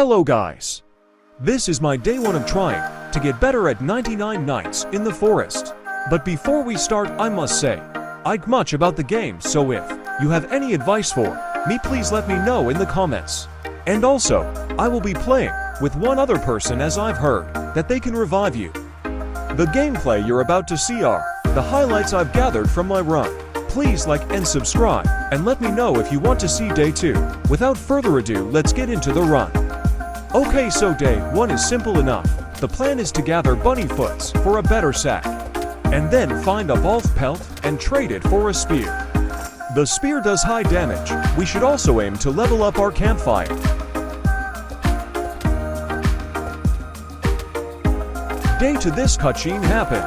Hello guys! This is my day 1 of trying to get better at 99 nights in the forest. But before we start, I must say, I like much about the game, so if you have any advice for me, please let me know in the comments. And also, I will be playing with one other person, as I've heard that they can revive you. The gameplay you're about to see are the highlights I've gathered from my run. Please like and subscribe, and let me know if you want to see day 2. Without further ado, let's get into the run. Okay, so day 1 is simple enough. The plan is to gather bunny foots for a better sack, and then find a ball pelt and trade it for a spear. The spear does high damage. We should also aim to level up our campfire. Day 2, this cutscene happened.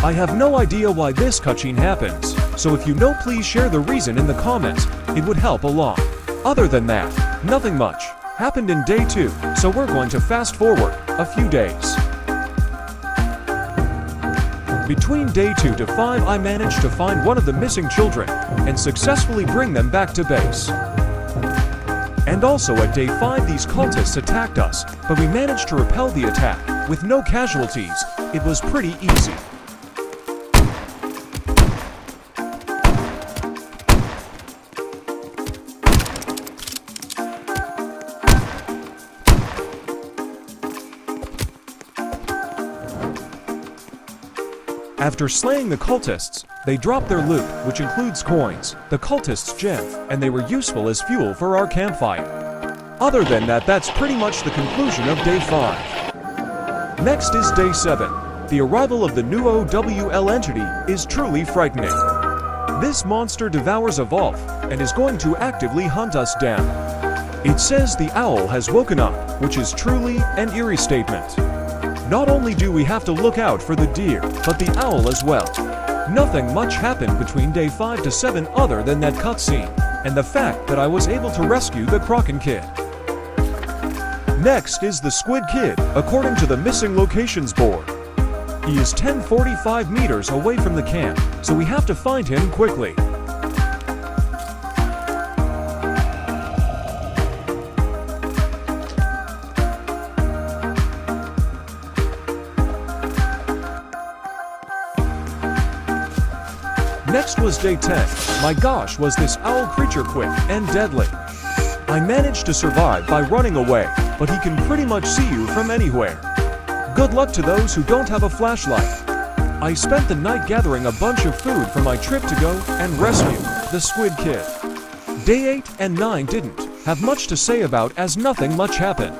I have no idea why this cutscene happens, so if you know, please share the reason in the comments. It would help a lot. Other than that, nothing much happened in day 2, so we're going to fast forward a few days. Between day 2 to 5, I managed to find one of the missing children and successfully bring them back to base. And also at day 5, these cultists attacked us, but we managed to repel the attack with no casualties. It was pretty easy. After slaying the cultists, they dropped their loot, which includes coins, the cultists' gem, and they were useful as fuel for our campfire. Other than that, that's pretty much the conclusion of day 5. Next is day 7. The arrival of the new OWL entity is truly frightening. This monster devours a wolf and is going to actively hunt us down. It says the owl has woken up, which is truly an eerie statement. Not only do we have to look out for the deer, but the owl as well. Nothing much happened between day 5 to 7 other than that cutscene, and the fact that I was able to rescue the Kraken Kid. Next is the Squid Kid, according to the missing locations board. He is 1045 meters away from the camp, so we have to find him quickly. Next was day 10. My gosh, was this owl creature quick and deadly. I managed to survive by running away, but he can pretty much see you from anywhere. Good luck to those who don't have a flashlight. I spent the night gathering a bunch of food for my trip to go and rescue the Squid Kid. Day 8 and 9 didn't have much to say about, as nothing much happened.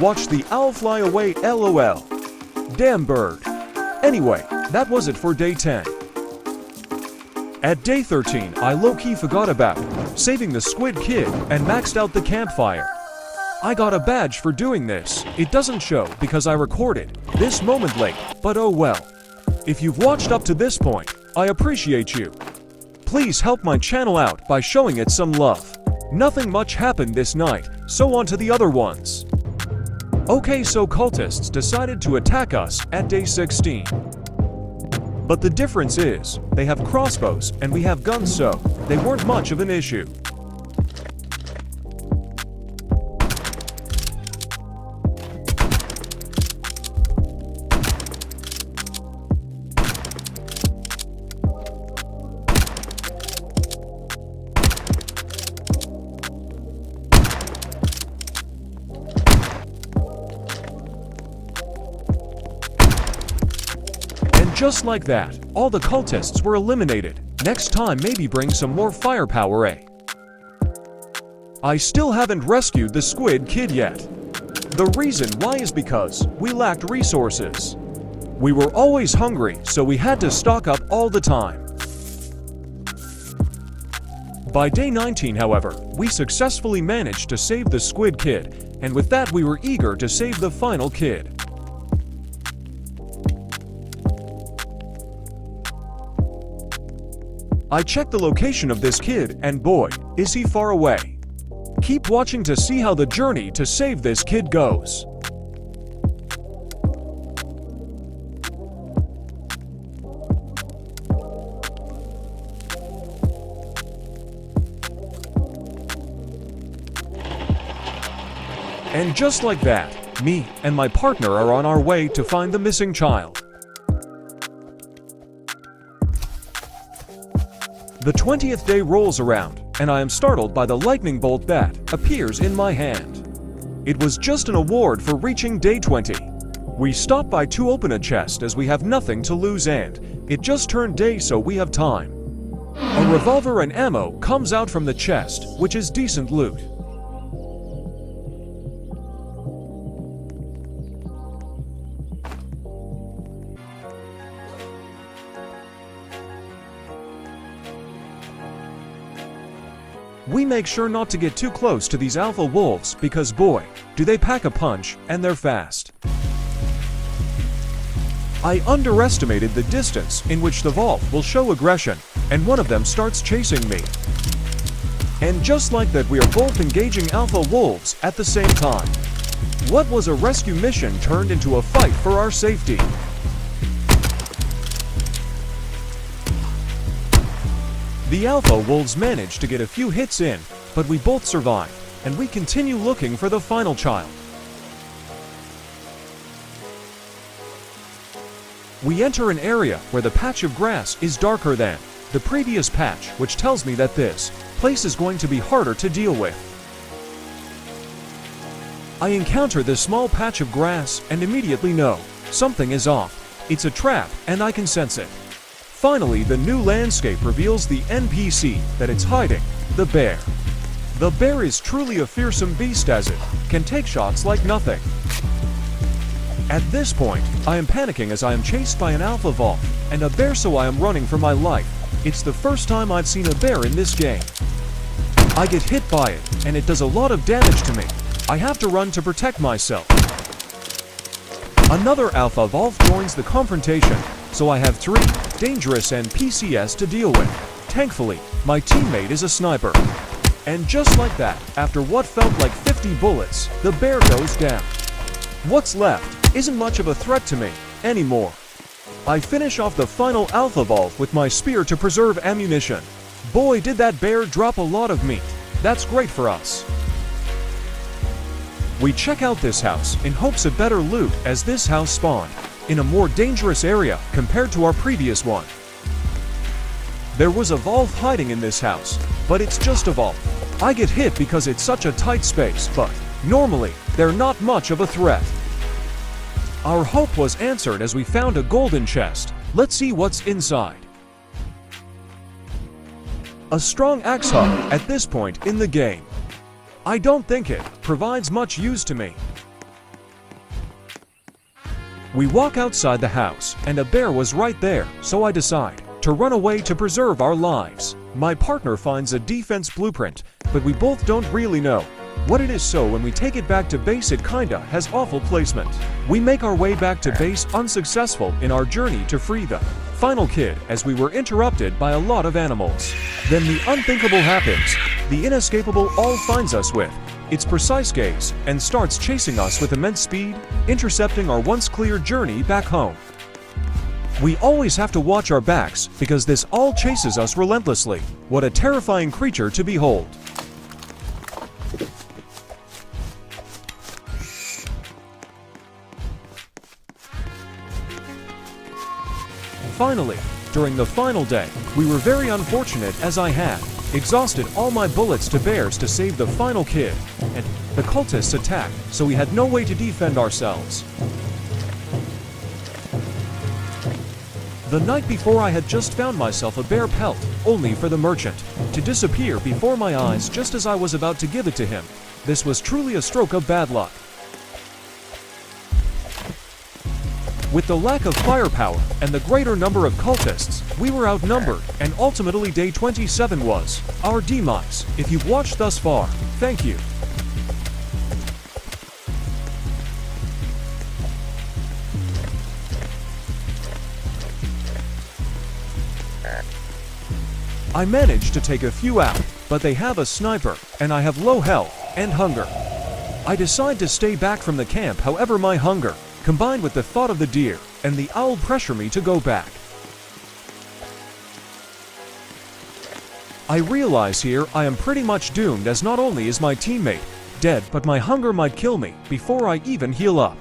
Watch the owl fly away, LOL. Damn bird. Anyway, that was it for day 10. At day 13, I low-key forgot about saving the Squid Kid and maxed out the campfire. I got a badge for doing this. It doesn't show because I recorded this moment late, but oh well. If you've watched up to this point, I appreciate you. Please help my channel out by showing it some love. Nothing much happened this night, so on to the other ones. Okay, so cultists decided to attack us at day 16. But the difference is, they have crossbows and we have guns, so they weren't much of an issue. Just like that, all the cultists were eliminated. Next time, maybe bring some more firepower, eh? I still haven't rescued the Squid Kid yet. The reason why is because we lacked resources. We were always hungry, so we had to stock up all the time. By day 19, however, we successfully managed to save the Squid Kid, and with that we were eager to save the final kid. I checked the location of this kid, and boy, is he far away. Keep watching to see how the journey to save this kid goes. And just like that, me and my partner are on our way to find the missing child. The 20th day rolls around, and I am startled by the lightning bolt that appears in my hand. It was just an award for reaching day 20. We stop by to open a chest as we have nothing to lose, and it just turned day, so we have time. A revolver and ammo comes out from the chest, which is decent loot. We make sure not to get too close to these alpha wolves because boy, do they pack a punch, and they're fast. I underestimated the distance in which the vault will show aggression, and one of them starts chasing me. And just like that, we are both engaging alpha wolves at the same time. What was a rescue mission turned into a fight for our safety. The alpha wolves managed to get a few hits in, but we both survived, and we continue looking for the final child. We enter an area where the patch of grass is darker than the previous patch, which tells me that this place is going to be harder to deal with. I encounter this small patch of grass and immediately know something is off. It's a trap, and I can sense it. Finally, the new landscape reveals the NPC that it's hiding, the bear. The bear is truly a fearsome beast as it can take shots like nothing. At this point, I am panicking as I am chased by an alpha vault and a bear, so I am running for my life. It's the first time I've seen a bear in this game. I get hit by it, and it does a lot of damage to me. I have to run to protect myself. Another alpha vault joins the confrontation, so I have 3 dangerous NPCs to deal with. Thankfully, my teammate is a sniper. And just like that, after what felt like 50 bullets, the bear goes down. What's left isn't much of a threat to me anymore. I finish off the final alpha vault with my spear to preserve ammunition. Boy, did that bear drop a lot of meat. That's great for us. We check out this house in hopes of better loot, as this house spawned in a more dangerous area compared to our previous one. There was a vault hiding in this house, but it's just a vault. I get hit because it's such a tight space, but normally they're not much of a threat. Our hope was answered as we found a golden chest. Let's see what's inside. A strong axe hub at this point in the game. I don't think it provides much use to me. We walk outside the house, and a bear was right there, so I decide to run away to preserve our lives. My partner finds a defense blueprint, but we both don't really know what it is, so when we take it back to base, it kinda has awful placement. We make our way back to base unsuccessful in our journey to free the final kid, as we were interrupted by a lot of animals. Then the unthinkable happens. The inescapable all finds us with its precise gaze and starts chasing us with immense speed, intercepting our once clear journey back home. We always have to watch our backs because this all chases us relentlessly. What a terrifying creature to behold. Finally, during the final day, we were very unfortunate as I had exhausted all my bullets to bears to save the final kid, and the cultists attacked, so we had no way to defend ourselves. The night before, I had just found myself a bear pelt, only for the merchant to disappear before my eyes just as I was about to give it to him. This was truly a stroke of bad luck. With the lack of firepower and the greater number of cultists, we were outnumbered, and ultimately day 27 was our demise. If you've watched thus far, thank you. I managed to take a few out, but they have a sniper, and I have low health and hunger. I decide to stay back from the camp, however my hunger, combined with the thought of the deer and the owl, pressure me to go back. I realize here I am pretty much doomed, as not only is my teammate dead, but my hunger might kill me before I even heal up.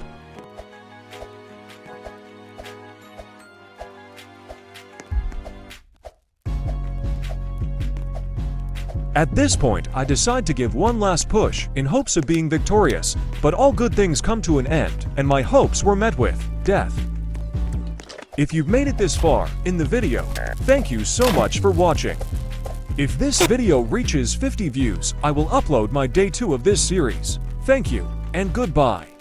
At this point, I decide to give one last push in hopes of being victorious, but all good things come to an end, and my hopes were met with death. If you've made it this far in the video, thank you so much for watching. If this video reaches 50 views, I will upload my day 2 of this series. Thank you, and goodbye.